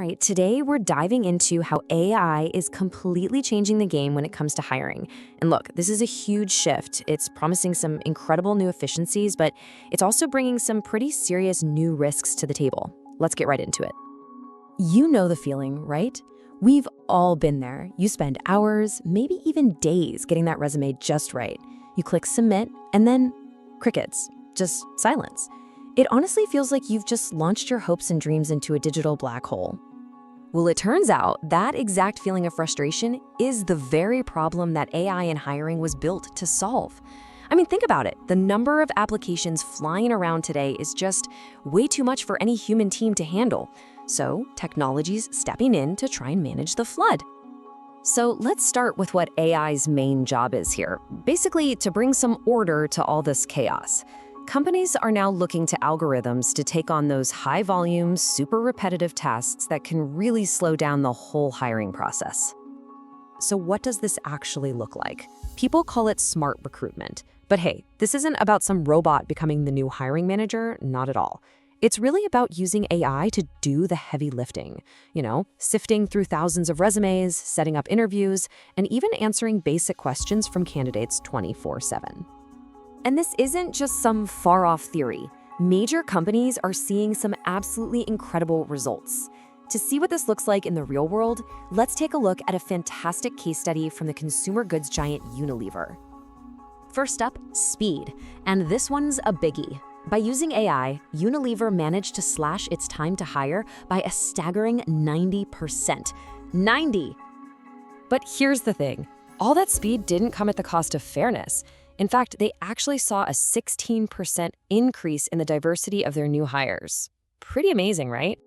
right, today we're diving into how AI is completely changing the game when it comes to hiring. And look, this is a huge shift. It's promising some incredible new efficiencies, but it's also bringing some pretty serious new risks to the table. Let's get right into it. You know the feeling, right? We've all been there. You spend hours, maybe even days getting that resume just right. You click submit, and then crickets, just silence. It honestly feels like you've just launched your hopes and dreams into a digital black hole. Well, it turns out that exact feeling of frustration is the very problem that AI in hiring was built to solve. I mean, think about it. The number of applications flying around today is just way too much for any human team to handle. So, technology's stepping in to try and manage the flood. So let's start with what AI's main job is here. Basically, to bring some order to all this chaos. Companies are now looking to algorithms to take on those high-volume, super repetitive tasks that can really slow down the whole hiring process. So what does this actually look like? People call it smart recruitment. But hey, this isn't about some robot becoming the new hiring manager, not at all. It's really about using AI to do the heavy lifting. Sifting through thousands of resumes, setting up interviews, and even answering basic questions from candidates 24/7. And this isn't just some far-off theory. Major companies are seeing some absolutely incredible results. To see what this looks like in the real world, let's take a look at a fantastic case study from the consumer goods giant Unilever. First up, speed. And this one's a biggie. By using AI, Unilever managed to slash its time to hire by a staggering 90%. 90! But here's the thing. All that speed didn't come at the cost of fairness. In fact, they actually saw a 16% increase in the diversity of their new hires. Pretty amazing, right?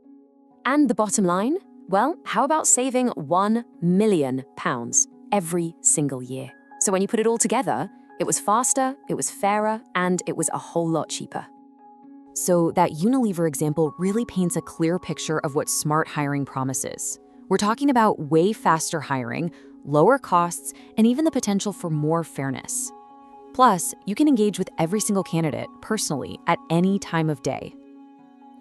And the bottom line? Well, how about saving £1 million every single year? So when you put it all together, it was faster, it was fairer, and it was a whole lot cheaper. So that Unilever example really paints a clear picture of what smart hiring promises. We're talking about way faster hiring, lower costs, and even the potential for more fairness. Plus, you can engage with every single candidate personally at any time of day.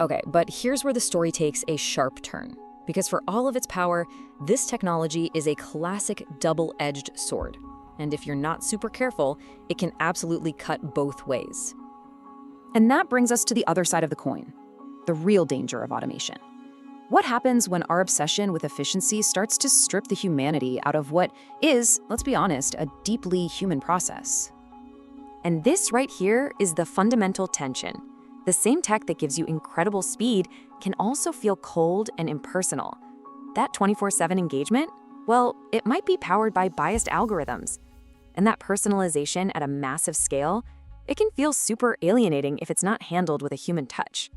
Okay, but here's where the story takes a sharp turn. Because for all of its power, this technology is a classic double-edged sword. And if you're not super careful, it can absolutely cut both ways. And that brings us to the other side of the coin, the real danger of automation. What happens when our obsession with efficiency starts to strip the humanity out of what is, let's be honest, a deeply human process? And this right here is the fundamental tension. The same tech that gives you incredible speed can also feel cold and impersonal. That 24/7 engagement? Well, it might be powered by biased algorithms. And that personalization at a massive scale, it can feel super alienating if it's not handled with a human touch.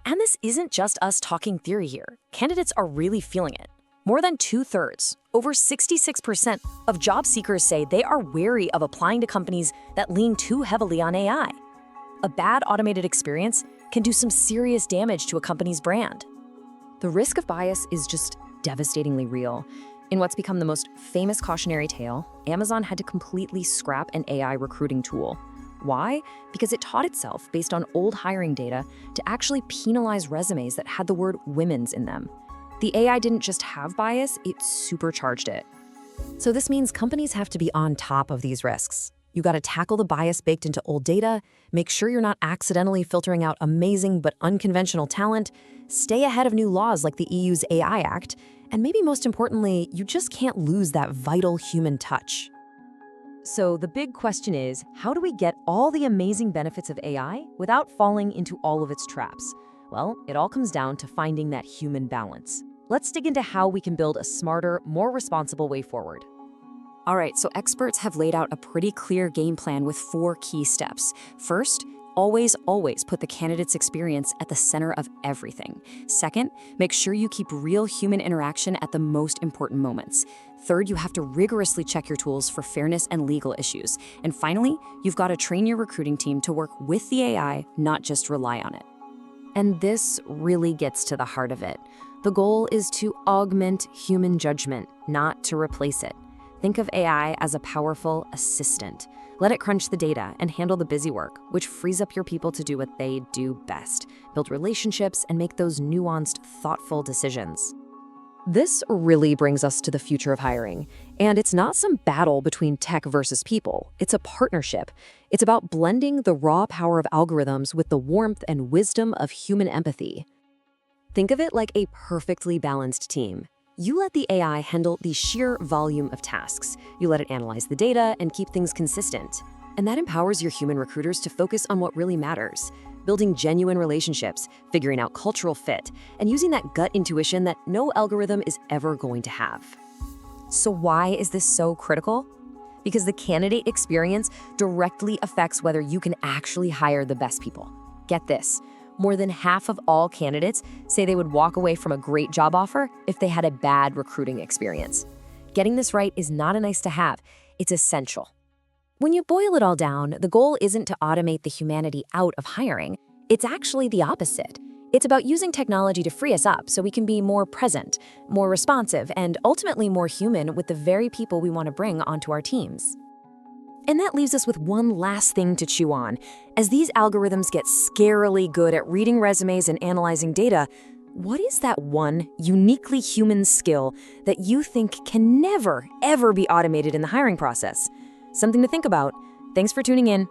And this isn't just us talking theory here. Candidates are really feeling it. More than 2/3, over 66% of job seekers say they are wary of applying to companies that lean too heavily on AI. A bad automated experience can do some serious damage to a company's brand. The risk of bias is just devastatingly real. In what's become the most famous cautionary tale, Amazon had to completely scrap an AI recruiting tool. Why? Because it taught itself, based on old hiring data, to actually penalize resumes that had the word women's in them. The AI didn't just have bias, it supercharged it. So this means companies have to be on top of these risks. You gotta tackle the bias baked into old data, make sure you're not accidentally filtering out amazing but unconventional talent, stay ahead of new laws like the EU's AI Act, and maybe most importantly, you just can't lose that vital human touch. So the big question is, how do we get all the amazing benefits of AI without falling into all of its traps? Well, it all comes down to finding that human balance. Let's dig into how we can build a smarter, more responsible way forward. All right, so experts have laid out a pretty clear game plan with 4 key steps. First, always put the candidate's experience at the center of everything. Second, make sure you keep real human interaction at the most important moments. Third, you have to rigorously check your tools for fairness and legal issues. And finally, you've got to train your recruiting team to work with the AI, not just rely on it. And this really gets to the heart of it. The goal is to augment human judgment, not to replace it. Think of AI as a powerful assistant, Let it crunch the data and handle the busy work, which frees up your people to do what they do best, build relationships and make those nuanced, thoughtful decisions. This really brings us to the future of hiring. And it's not some battle between tech versus people. It's a partnership. It's about blending the raw power of algorithms with the warmth and wisdom of human empathy. Think of it like a perfectly balanced team. You let the AI handle the sheer volume of tasks. You let it analyze the data and keep things consistent. And that empowers your human recruiters to focus on what really matters, building genuine relationships, figuring out cultural fit, and using that gut intuition that no algorithm is ever going to have. So why is this so critical? Because the candidate experience directly affects whether you can actually hire the best people. Get this. More than half of all candidates say they would walk away from a great job offer if they had a bad recruiting experience. Getting this right is not a nice to have, it's essential. When you boil it all down, the goal isn't to automate the humanity out of hiring. It's actually the opposite. It's about using technology to free us up so we can be more present, more responsive, and ultimately more human with the very people we want to bring onto our teams. And that leaves us with one last thing to chew on. As these algorithms get scarily good at reading resumes and analyzing data, what is that one uniquely human skill that you think can never, ever be automated in the hiring process? Something to think about. Thanks for tuning in.